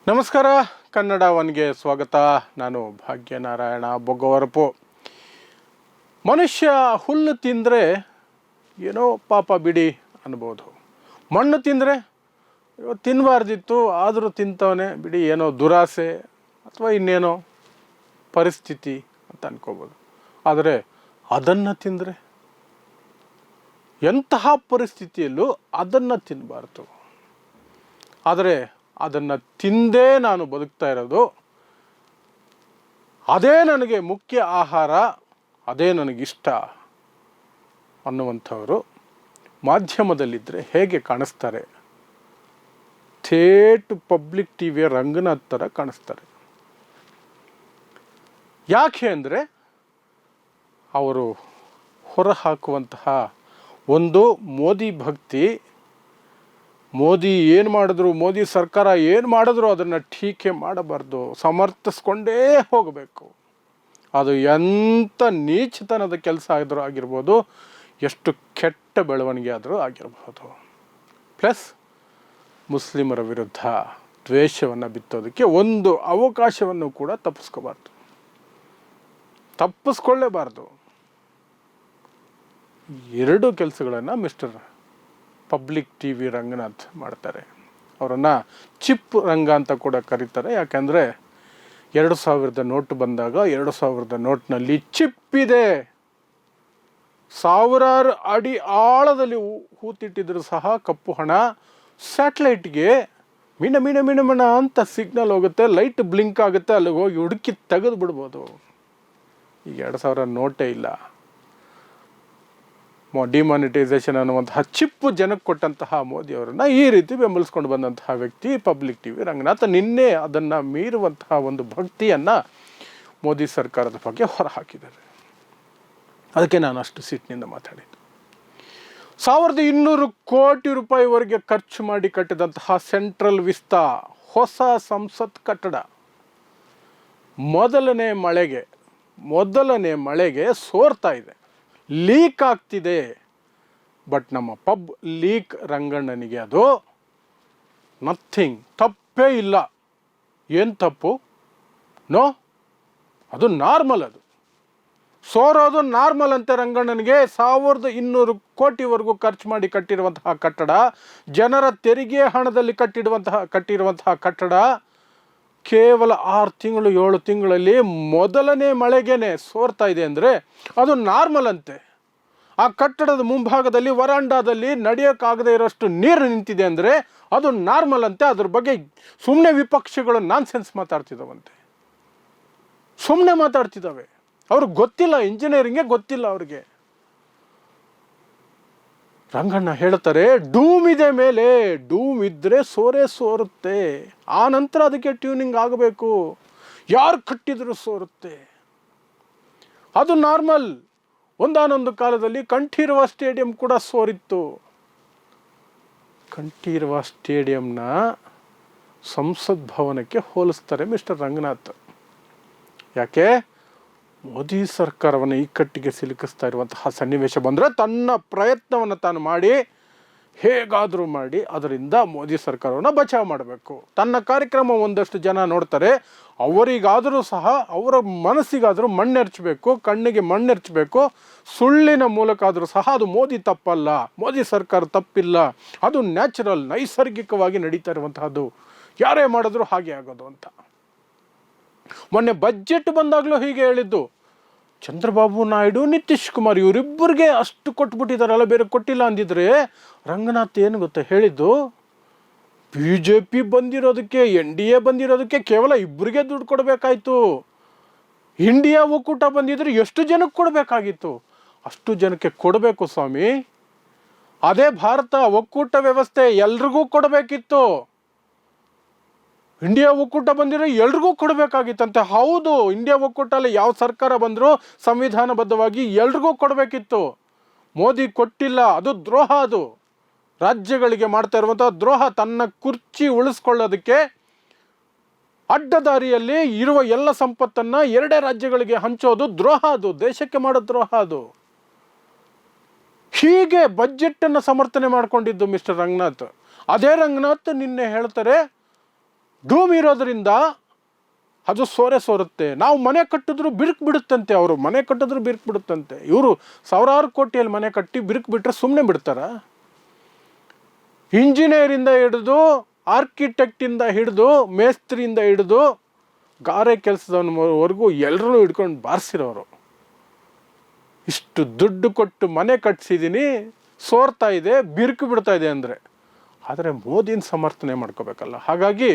ನಮಸ್ಕಾರ. ಕನ್ನಡ ಒನ್ಗೆ ಸ್ವಾಗತ. ನಾನು ಭಾಗ್ಯನಾರಾಯಣ ಬೊಗ್ಗವರಪು. ಮನುಷ್ಯ ಹುಲ್ಲು ತಿಂದರೆ ಏನೋ ಪಾಪ ಬಿಡಿ ಅನ್ಬೋದು. ಮಣ್ಣು ತಿಂದರೆ ತಿನ್ನಬಾರ್ದಿತ್ತು ಆದರೂ ತಿಂತವನೇ ಬಿಡಿ, ಏನೋ ದುರಾಸೆ ಅಥವಾ ಇನ್ನೇನೋ ಪರಿಸ್ಥಿತಿ ಅಂತ ಅನ್ಕೋಬೋದು. ಆದರೆ ಅದನ್ನು ತಿಂದರೆ ಎಂತಹ ಪರಿಸ್ಥಿತಿಯಲ್ಲೂ ಅದನ್ನು ತಿನ್ನಬಾರ್ದು. ಆದರೆ ಅದನ್ನು ತಿಂದೇ ನಾನು ಬದುಕ್ತಾ ಇರೋದು, ಅದೇ ನನಗೆ ಮುಖ್ಯ ಆಹಾರ, ಅದೇ ನನಗಿಷ್ಟ ಅನ್ನುವಂಥವರು ಮಾಧ್ಯಮದಲ್ಲಿದ್ದರೆ ಹೇಗೆ ಕಾಣಿಸ್ತಾರೆ? ಥೇಟ್ ಪಬ್ಲಿಕ್ ಟಿವಿಯ ರಂಗನಾಥ್ ಥರ ಕಾಣಿಸ್ತಾರೆ. ಯಾಕೆ ಅಂದರೆ ಅವರು ಹೊರಹಾಕುವಂತಹ ಒಂದು ಮೋದಿ ಭಕ್ತಿ, ಮೋದಿ ಏನು ಮಾಡಿದ್ರು, ಮೋದಿ ಸರ್ಕಾರ ಏನು ಮಾಡಿದ್ರು ಅದನ್ನು ಟೀಕೆ ಮಾಡಬಾರ್ದು, ಸಮರ್ಥಿಸ್ಕೊಂಡೇ ಹೋಗಬೇಕು. ಅದು ಎಂಥ ನೀಚತನದ ಕೆಲಸ ಆದರೂ ಆಗಿರ್ಬೋದು, ಎಷ್ಟು ಕೆಟ್ಟ ಬೆಳವಣಿಗೆ ಆದರೂ ಆಗಿರಬಹುದು. ಪ್ಲಸ್ ಮುಸ್ಲಿಮರ ವಿರುದ್ಧ ದ್ವೇಷವನ್ನು ಬಿತ್ತೋದಕ್ಕೆ ಒಂದು ಅವಕಾಶವನ್ನು ಕೂಡ ತಪ್ಪಿಸ್ಕೊಳ್ಳೇಬಾರ್ದು. ಎರಡು ಕೆಲಸಗಳನ್ನು ಮಿಸ್ಟರ್ ಪಬ್ಲಿಕ್ ಟಿವಿ ರಂಗನಾಥ್ ಮಾಡ್ತಾರೆ. ಅವರನ್ನು ಚಿಪ್ ರಂಗ ಅಂತ ಕೂಡ ಕರೀತಾರೆ. ಯಾಕೆಂದರೆ 2000 ನೋಟು ಬಂದಾಗ 2000 ನೋಟ್ನಲ್ಲಿ ಚಿಪ್ ಇದೆ. ಸಾವಿರಾರು ಅಡಿ ಆಳದಲ್ಲಿ ಹೂತಿಟ್ಟಿದ್ರು ಸಹ ಕಪ್ಪು ಹಣ ಸ್ಯಾಟಲೈಟ್ಗೆ ಮಿಣ ಮಿಣ ಮಿಣ ಮಿಣ ಅಂತ ಸಿಗ್ನಲ್ ಹೋಗುತ್ತೆ, ಲೈಟ್ ಬ್ಲಿಂಕ್ ಆಗುತ್ತೆ, ಅಲ್ಲಿಗೆ ಹೋಗಿ ಹುಡುಕಿ ತೆಗೆದು ಬಿಡ್ಬೋದು. ಈಗ 2000 ನೋಟೇ ಇಲ್ಲ. ಡಿಮಾನಿಟೈಸೇಷನ್ ಅನ್ನುವಂತಹ ಚಿಪ್ಪು ಜನಕ್ಕೆ ಕೊಟ್ಟಂತಹ ಮೋದಿಯವರನ್ನು ಈ ರೀತಿ ಬೆಂಬಲಿಸ್ಕೊಂಡು ಬಂದಂತಹ ವ್ಯಕ್ತಿ ಪಬ್ಲಿಕ್ ಟಿವಿ ರಂಗನಾಥ್. ನಿನ್ನೆ ಅದನ್ನು ಮೀರುವಂತಹ ಒಂದು ಭಕ್ತಿಯನ್ನು ಮೋದಿ ಸರ್ಕಾರದ ಬಗ್ಗೆ ಹೊರಹಾಕಿದ್ದಾರೆ. ಅದಕ್ಕೆ ನಾನು ಅಷ್ಟು ಸಿಟ್ಟಿನಿಂದ ಮಾತಾಡಿದ್ದು. 1200 ಕೋಟಿ ರೂಪಾಯಿವರೆಗೆ ಖರ್ಚು ಮಾಡಿ ಕಟ್ಟಿದಂತಹ ಸೆಂಟ್ರಲ್ ವಿಸ್ತಾ ಹೊಸ ಸಂಸತ್ ಕಟ್ಟಡ ಮೊದಲನೇ ಮಳೆಗೆ ಸೋರ್ತಾ ಇದೆ, ಲೀಕ್ ಆಗ್ತಿದೆ. ಬಟ್ ನಮ್ಮ ಪಬ್ ಲೀಕ್ ರಂಗಣ್ಣನಿಗೆ ಅದು ನಥಿಂಗ್, ತಪ್ಪೇ ಇಲ್ಲ. ಏನು ತಪ್ಪು? ನೋ, ಅದು ನಾರ್ಮಲ್. ಅದು ಸೋರೋದು ನಾರ್ಮಲ್ ಅಂತೆ ರಂಗಣ್ಣನಿಗೆ. 1200 ಕೋಟಿವರೆಗೂ ಖರ್ಚು ಮಾಡಿ ಕಟ್ಟಿರುವಂತಹ ಕಟ್ಟಡ, ಜನರ ತೆರಿಗೆ ಹಣದಲ್ಲಿ ಕಟ್ಟಿರುವಂತಹ ಕಟ್ಟಡ ಕೇವಲ 6 ತಿಂಗಳು 7 ತಿಂಗಳಲ್ಲಿ ಮೊದಲನೇ ಮಳೆಗೇನೆ ಸೋರ್ತಾ ಇದೆ ಅಂದರೆ ಅದು ನಾರ್ಮಲ್ ಅಂತೆ. ಆ ಕಟ್ಟಡದ ಮುಂಭಾಗದಲ್ಲಿ ವರಾಂಡಾದಲ್ಲಿ ನಡೆಯೋಕ್ಕಾಗದೇ ಇರೋಷ್ಟು ನೀರು ನಿಂತಿದೆ ಅಂದರೆ ಅದು ನಾರ್ಮಲ್ ಅಂತೆ. ಅದ್ರ ಬಗ್ಗೆ ಸುಮ್ಮನೆ ವಿಪಕ್ಷಗಳು ನಾನ್ಸೆನ್ಸ್ ಮಾತಾಡ್ತಿದ್ದಾವೆ. ಅವ್ರಿಗೆ ಗೊತ್ತಿಲ್ಲ, ಇಂಜಿನಿಯರಿಂಗೇ ಗೊತ್ತಿಲ್ಲ ಅವ್ರಿಗೆ. ರಂಗಣ್ಣ ಹೇಳ್ತಾರೆ, ಡೂಮ್ ಇದೆ ಮೇಲೆ, ಡೂಮ್ ಇದ್ದರೆ ಸೋರುತ್ತೆ. ಆ ನಂತರ ಅದಕ್ಕೆ ಟ್ಯೂನಿಂಗ್ ಆಗಬೇಕು. ಯಾರು ಕಟ್ಟಿದರೂ ಸೋರುತ್ತೆ, ಅದು ನಾರ್ಮಲ್. ಒಂದಾನೊಂದು ಕಾಲದಲ್ಲಿ ಕಂಠೀರವ ಸ್ಟೇಡಿಯಂ ಕೂಡ ಸೋರಿತ್ತು. ಕಂಠೀರವ ಸ್ಟೇಡಿಯಂನ ಸಂಸತ್ ಭವನಕ್ಕೆ ಹೋಲಿಸ್ತಾರೆ ಮಿಸ್ಟರ್ ರಂಗನಾಥ್. ಯಾಕೆ? ಮೋದಿ ಸರ್ಕಾರವನ್ನು ಇಕ್ಕಟ್ಟಿಗೆ ಸಿಲುಕಿಸ್ತಾ ಇರುವಂತಹ ಸನ್ನಿವೇಶ ಬಂದರೆ ತನ್ನ ಪ್ರಯತ್ನವನ್ನು ತಾನು ಮಾಡಿ ಹೇಗಾದರೂ ಮಾಡಿ ಅದರಿಂದ ಮೋದಿ ಸರ್ಕಾರವನ್ನು ಬಚಾವ್ ಮಾಡಬೇಕು. ತನ್ನ ಕಾರ್ಯಕ್ರಮ ಒಂದಷ್ಟು ಜನ ನೋಡ್ತಾರೆ, ಅವರಿಗಾದರೂ ಸಹ ಅವರ ಮನಸ್ಸಿಗಾದರೂ ಮಣ್ಣೆರ್ಚಬೇಕು, ಕಣ್ಣಿಗೆ ಮಣ್ಣೆರ್ಚಬೇಕು. ಸುಳ್ಳಿನ ಮೂಲಕ ಆದರೂ ಸಹ ಅದು ಮೋದಿ ತಪ್ಪಲ್ಲ, ಮೋದಿ ಸರ್ಕಾರ ತಪ್ಪಿಲ್ಲ, ಅದು ನ್ಯಾಚುರಲ್, ನೈಸರ್ಗಿಕವಾಗಿ ನಡೀತಾ ಇರುವಂತಹದ್ದು, ಯಾರೇ ಮಾಡಿದ್ರು ಹಾಗೆ ಆಗೋದು ಅಂತ. ಮೊನ್ನೆ ಬಜೆಟ್ ಬಂದಾಗಲೂ ಹೀಗೆ ಹೇಳಿದ್ದು. ಚಂದ್ರಬಾಬು ನಾಯ್ಡು, ನಿತೀಶ್ ಕುಮಾರ್ ಇವರಿಬ್ಬರಿಗೆ ಅಷ್ಟು ಕೊಟ್ಬಿಟ್ಟಿದ್ದಾರಲ್ಲ, ಬೇರೆ ಕೊಟ್ಟಿಲ್ಲ ಅಂದಿದ್ರೆ ರಂಗನಾಥ್ ಏನು ಗೊತ್ತಾ ಹೇಳಿದ್ದು? BJP ಬಂದಿರೋದಕ್ಕೆ, NDA ಬಂದಿರೋದಕ್ಕೆ ಕೇವಲ ಇಬ್ಬರಿಗೆ ದುಡ್ಡು ಕೊಡಬೇಕಾಯ್ತು. ಇಂಡಿಯಾ ಒಕ್ಕೂಟ ಬಂದಿದ್ರೆ ಎಷ್ಟು ಜನಕ್ಕೆ ಕೊಡಬೇಕಾಗಿತ್ತು? ಅಷ್ಟು ಜನಕ್ಕೆ ಕೊಡಬೇಕು ಸ್ವಾಮಿ. ಅದೇ ಭಾರತ ಒಕ್ಕೂಟ ವ್ಯವಸ್ಥೆ ಎಲ್ರಿಗೂ ಕೊಡಬೇಕಿತ್ತು. ಇಂಡಿಯಾ ಒಕ್ಕೂಟ ಬಂದಿರೋ ಎಲ್ರಿಗೂ ಕೊಡಬೇಕಾಗಿತ್ತಂತೆ. ಹೌದು, ಇಂಡಿಯಾ ಒಕ್ಕೂಟಲ್ಲಿ ಯಾವ ಸರ್ಕಾರ ಬಂದರೂ ಸಂವಿಧಾನಬದ್ಧವಾಗಿ ಎಲ್ರಿಗೂ ಕೊಡಬೇಕಿತ್ತು. ಮೋದಿ ಕೊಟ್ಟಿಲ್ಲ, ಅದು ದ್ರೋಹ. ಅದು ರಾಜ್ಯಗಳಿಗೆ ಮಾಡ್ತಾ ಇರುವಂಥ ದ್ರೋಹ. ತನ್ನ ಕುರ್ಚಿ ಉಳಿಸ್ಕೊಳ್ಳೋದಕ್ಕೆ ಅಡ್ಡದಾರಿಯಲ್ಲಿ ಇರುವ ಎಲ್ಲ ಸಂಪತ್ತನ್ನು 2 ರಾಜ್ಯಗಳಿಗೆ ಹಂಚೋದು ದ್ರೋಹ. ಅದು ದೇಶಕ್ಕೆ ಮಾಡೋ ದ್ರೋಹ. ಅದು ಹೀಗೆ ಬಜೆಟನ್ನು ಸಮರ್ಥನೆ ಮಾಡಿಕೊಂಡಿದ್ದು ಮಿಸ್ಟರ್ ರಂಗನಾಥ್. ಅದೇ ರಂಗನಾಥ್ ನಿನ್ನೆ ಹೇಳ್ತಾರೆ, ಡೂಮ್ ಇರೋದ್ರಿಂದ ಅದು ಸೋರುತ್ತೆ. ನಾವು ಮನೆ ಕಟ್ಟಿದ್ರು ಬಿರುಕು ಬಿಡುತ್ತಂತೆ, ಅವರು ಮನೆ ಕಟ್ಟಿದ್ರು ಬಿರುಕು ಬಿಡುತ್ತಂತೆ. ಇವರು ಸಾವಿರಾರು ಕೋಟಿಯಲ್ಲಿ ಮನೆ ಕಟ್ಟಿ ಬಿರುಕು ಬಿಟ್ಟರೆ ಸುಮ್ಮನೆ ಬಿಡ್ತಾರ? ಇಂಜಿನಿಯರಿಂದ ಹಿಡಿದು, ಆರ್ಕಿಟೆಕ್ಟಿಂದ ಹಿಡಿದು, ಮೇಸ್ತ್ರಿಯಿಂದ ಹಿಡಿದು, ಗಾರೆ ಕೆಲಸದವರೆಗೂ ಎಲ್ಲರೂ ಹಿಡ್ಕೊಂಡು ಬಾರಿಸಿರೋರು. ಇಷ್ಟು ದುಡ್ಡು ಕೊಟ್ಟು ಮನೆ ಕಟ್ಸಿದ್ದೀನಿ, ಸೋರ್ತಾ ಇದೆ, ಬಿರುಕು ಬಿಡ್ತಾ ಇದೆ ಅಂದರೆ, ಆದರೆ ಮೋದಿನ ಸಮರ್ಥನೆ ಮಾಡ್ಕೋಬೇಕಲ್ಲ. ಹಾಗಾಗಿ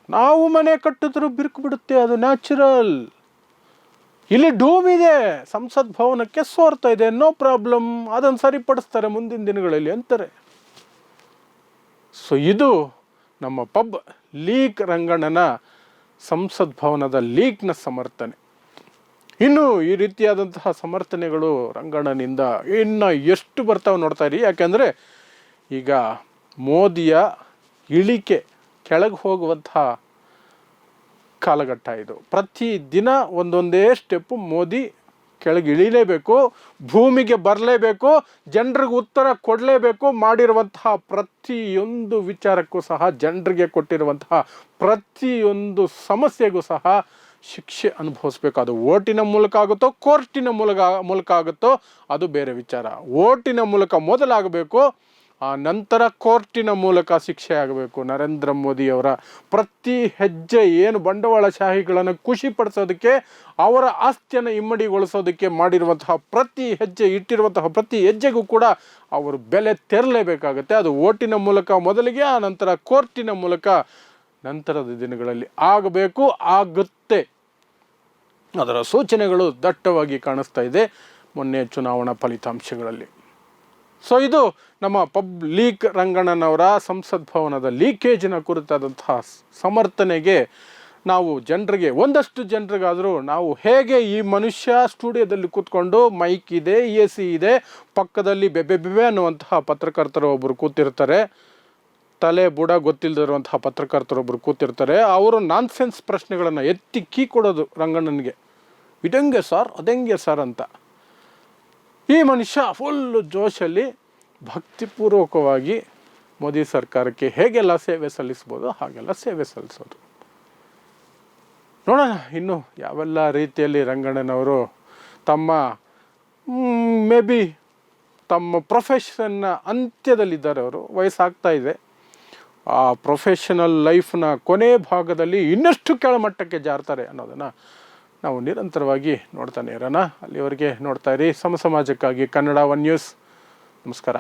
ನಾವು ಮನೆ ಕಟ್ಟಿದ್ರು ಬಿರುಕು ಬಿಡುತ್ತೆ, ಅದು ನ್ಯಾಚುರಲ್. ಇಲ್ಲಿ ಡೂಮ್ ಇದೆ, ಸಂಸತ್ ಭವನಕ್ಕೆ ಸೋರ್ತಾ ಇದೆ, ನೋ ಪ್ರಾಬ್ಲಮ್, ಅದನ್ನು ಸರಿಪಡಿಸ್ತಾರೆ ಮುಂದಿನ ದಿನಗಳಲ್ಲಿ ಅಂತಾರೆ. ಸೊ ಇದು ನಮ್ಮ ಪಬ್ ಲೀಕ್ ರಂಗಣ್ಣನ ಸಂಸತ್ ಭವನದ ಲೀಕ್ನ ಸಮರ್ಥನೆ. ಇನ್ನು ಈ ರೀತಿಯಾದಂತಹ ಸಮರ್ಥನೆಗಳು ರಂಗಣ್ಣನಿಂದ ಇನ್ನು ಎಷ್ಟು ಬರ್ತಾವೆ ನೋಡ್ತಾ ಇರಿ. ಯಾಕೆಂದರೆ ಈಗ ಮೋದಿಯ ಇಳಿಕೆ ಕೆಳಗೆ ಹೋಗುವಂತಹ ಕಾಲಘಟ್ಟ ಇದು. ಪ್ರತಿ ದಿನ ಒಂದೊಂದೇ ಸ್ಟೆಪ್ಪು ಮೋದಿ ಕೆಳಗೆ ಇಳಿಲೇಬೇಕು, ಭೂಮಿಗೆ ಬರಲೇಬೇಕು, ಜನರಿಗೆ ಉತ್ತರ ಕೊಡಲೇಬೇಕು. ಮಾಡಿರುವಂತಹ ಪ್ರತಿಯೊಂದು ವಿಚಾರಕ್ಕೂ ಸಹ, ಜನರಿಗೆ ಕೊಟ್ಟಿರುವಂತಹ ಪ್ರತಿಯೊಂದು ಸಮಸ್ಯೆಗೂ ಸಹ ಶಿಕ್ಷೆ ಅನುಭವಿಸ್ಬೇಕು. ಅದು ಓಟಿನ ಮೂಲಕ ಆಗುತ್ತೋ, ಕೋರ್ಟಿನ ಮೂಲಕ ಆಗುತ್ತೋ ಅದು ಬೇರೆ ವಿಚಾರ. ಓಟಿನ ಮೂಲಕ ಮೊದಲಾಗಬೇಕು, ಆ ನಂತರ ಕೋರ್ಟಿನ ಮೂಲಕ ಶಿಕ್ಷೆ ಆಗಬೇಕು. ನರೇಂದ್ರ ಮೋದಿಯವರ ಪ್ರತಿ ಹೆಜ್ಜೆ ಏನು ಬಂಡವಾಳಶಾಹಿಗಳನ್ನು ಖುಷಿಪಡಿಸೋದಕ್ಕೆ, ಅವರ ಆಸ್ತಿಯನ್ನು ಇಮ್ಮಡಿಗೊಳಿಸೋದಕ್ಕೆ ಮಾಡಿರುವಂತಹ ಪ್ರತಿ ಹೆಜ್ಜೆ, ಇಟ್ಟಿರುವಂತಹ ಪ್ರತಿ ಹೆಜ್ಜೆಗೂ ಕೂಡ ಅವರು ಬೆಲೆ ತೆರಲೇಬೇಕಾಗುತ್ತೆ. ಅದು ಓಟಿನ ಮೂಲಕ ಮೊದಲಿಗೆ, ಆ ನಂತರ ಕೋರ್ಟಿನ ಮೂಲಕ ನಂತರದ ದಿನಗಳಲ್ಲಿ ಆಗಬೇಕು, ಆಗುತ್ತೆ. ಅದರ ಸೂಚನೆಗಳು ದಟ್ಟವಾಗಿ ಕಾಣಿಸ್ತಾ ಇದೆ ಮೊನ್ನೆ ಚುನಾವಣಾ ಫಲಿತಾಂಶಗಳಲ್ಲಿ. ಸೊ ಇದು ನಮ್ಮ ಪಬ್ ಲೀಕ್ ರಂಗಣ್ಣನವರ ಸಂಸತ್ ಭವನದ ಲೀಕೇಜಿನ ಕುರಿತಾದಂತಹ ಸಮರ್ಥನೆಗೆ ನಾವು ಜನರಿಗೆ, ಒಂದಷ್ಟು ಜನರಿಗಾದರೂ ನಾವು ಹೇಗೆ ಈ ಮನುಷ್ಯ ಸ್ಟುಡಿಯೋದಲ್ಲಿ ಕೂತ್ಕೊಂಡು ಮೈಕ್ ಇದೆ, AC ಇದೆ, ಪಕ್ಕದಲ್ಲಿ ಬೆಬೆ ಅನ್ನುವಂತಹ ಪತ್ರಕರ್ತರು ಒಬ್ಬರು ಕೂತಿರ್ತಾರೆ, ತಲೆ ಬುಡ ಗೊತ್ತಿಲ್ಲದಿರುವಂತಹ ಪತ್ರಕರ್ತರೊಬ್ಬರು ಕೂತಿರ್ತಾರೆ. ಅವರು ನಾನ್ಸೆನ್ಸ್ ಪ್ರಶ್ನೆಗಳನ್ನು ಎತ್ತಿ ಕೀ ಕೊಡೋದು ರಂಗಣ್ಣನಿಗೆ, ಇದಂಗೆ ಸರ್, ಅದೆಂಗೆ ಸರ್ ಅಂತ. ಈ ಮನುಷ್ಯ ಫುಲ್ಲು ಜೋಶಲ್ಲಿ ಭಕ್ತಿಪೂರ್ವಕವಾಗಿ ಮೋದಿ ಸರ್ಕಾರಕ್ಕೆ ಹೇಗೆಲ್ಲ ಸೇವೆ ಸಲ್ಲಿಸ್ಬೋದು ಹಾಗೆಲ್ಲ ಸೇವೆ ಸಲ್ಲಿಸೋದು. ನೋಡೋಣ ಇನ್ನು ಯಾವೆಲ್ಲ ರೀತಿಯಲ್ಲಿ ರಂಗಣ್ಣನವರು ತಮ್ಮ ಮೇ ಬಿ ತಮ್ಮ ಪ್ರೊಫೆಷನ್ನ ಅಂತ್ಯದಲ್ಲಿದ್ದಾರೆ. ಅವರು ವಯಸ್ಸಾಗ್ತಾ ಇದೆ. ಆ ಪ್ರೊಫೆಷನಲ್ ಲೈಫ್ನ ಕೊನೆ ಭಾಗದಲ್ಲಿ ಇನ್ನಷ್ಟು ಕೆಳಮಟ್ಟಕ್ಕೆ ಜಾರ್ತಾರೆ ಅನ್ನೋದನ್ನು ನಾವು ನಿರಂತರವಾಗಿ ನೋಡ್ತಾನೆ ಇರೋಣ. ಅಲ್ಲಿವರೆಗೆ ನೋಡ್ತಾ ಇರಿ ಸಮಾಜಕ್ಕಾಗಿ ಕನ್ನಡ 1 ನ್ಯೂಸ್. ನಮಸ್ಕಾರ.